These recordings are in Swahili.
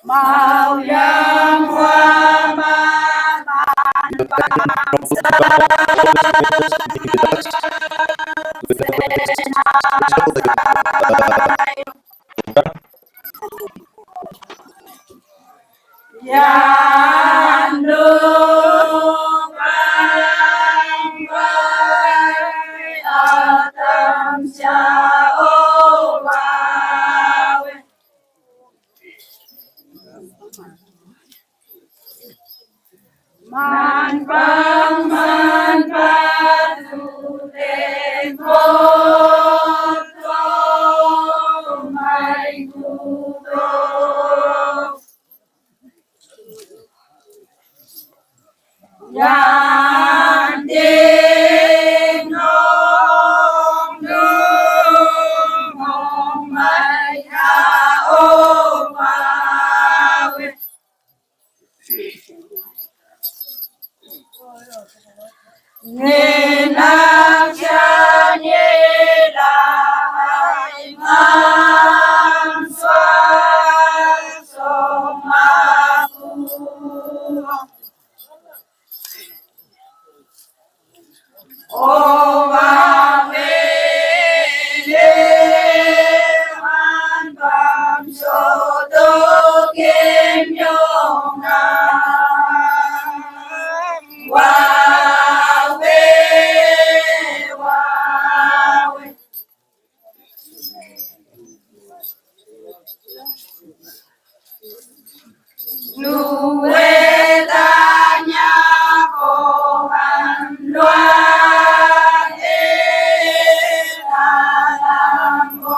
Mau yang waman bangsa yang numpang baik atam jauh wawe man patu tempo mai kudo yang ding nong nong mai ha o wawe Nena chanye lai man swa somaku O wawe man bam sodo kem yonga wawe wawe luwe tanya kohan luar alamku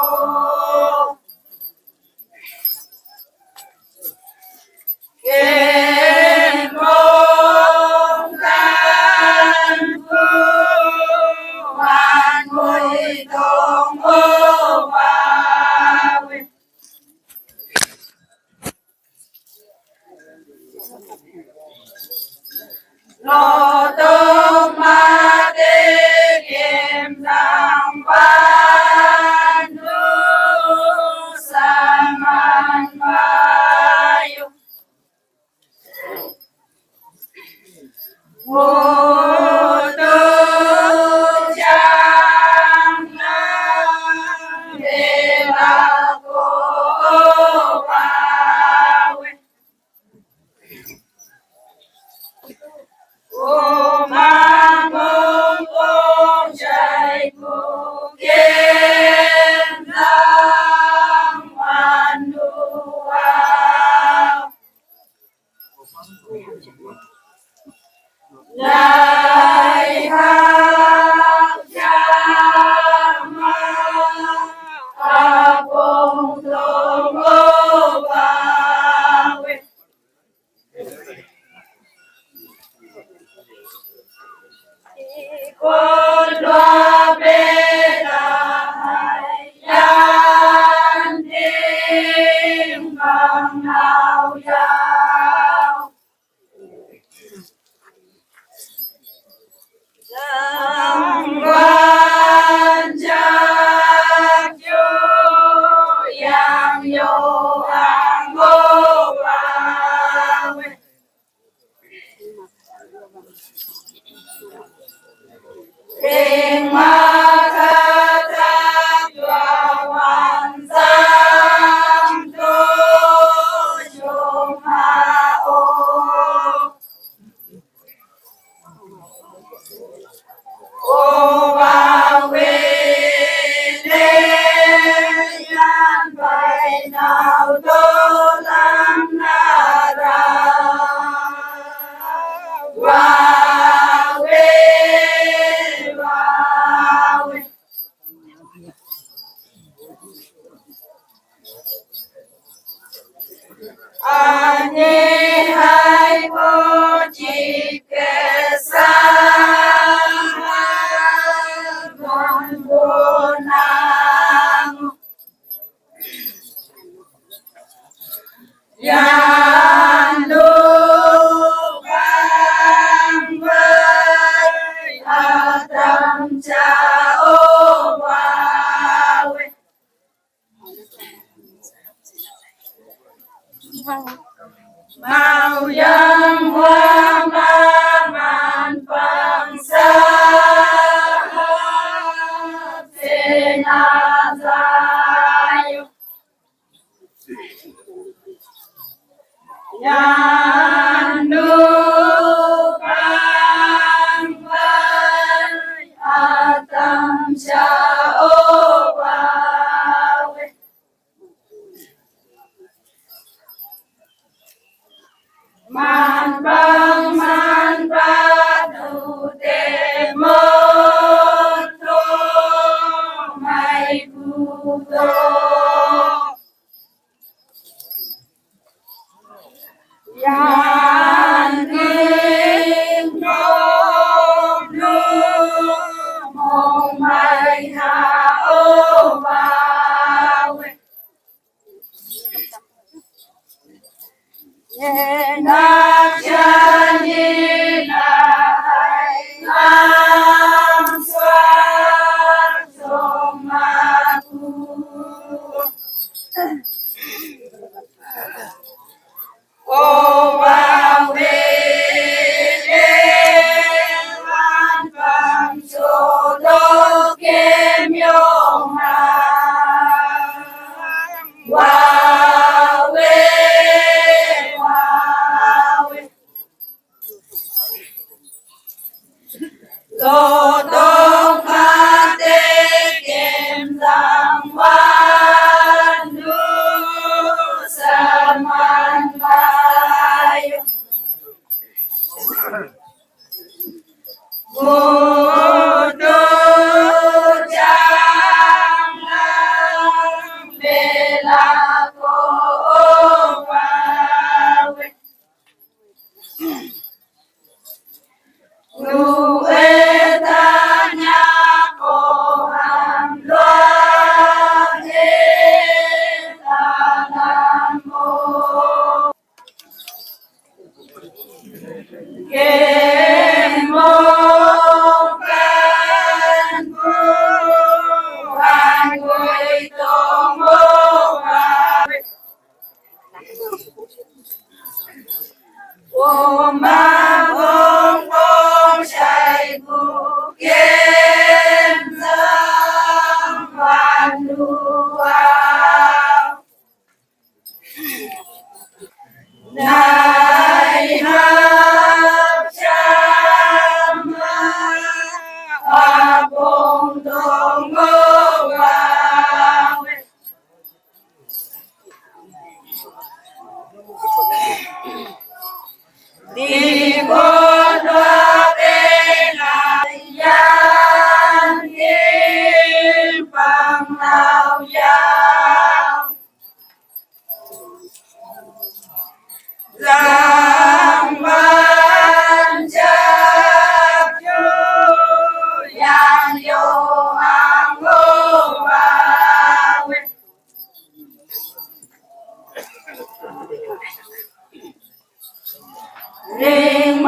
mau yang man bangsa senazayo yandu pangkai atam syaobawe man padu demoto mai budo yang no mong mai haobawe nak janji nai am swar somaku obawe man pam solo kemyonga wawe Lodong kate kem langwandu saman layo bodo jangan bela ko wawe Luetanya koham loe tanamo kemokan buhan goi tomo Omang Sai Bukiem Zaman Luau Nai Hap Sama Abong Dongo Wawe Di pondok yang impang nauyang Lamban jabju yang yo anggo wawe Ring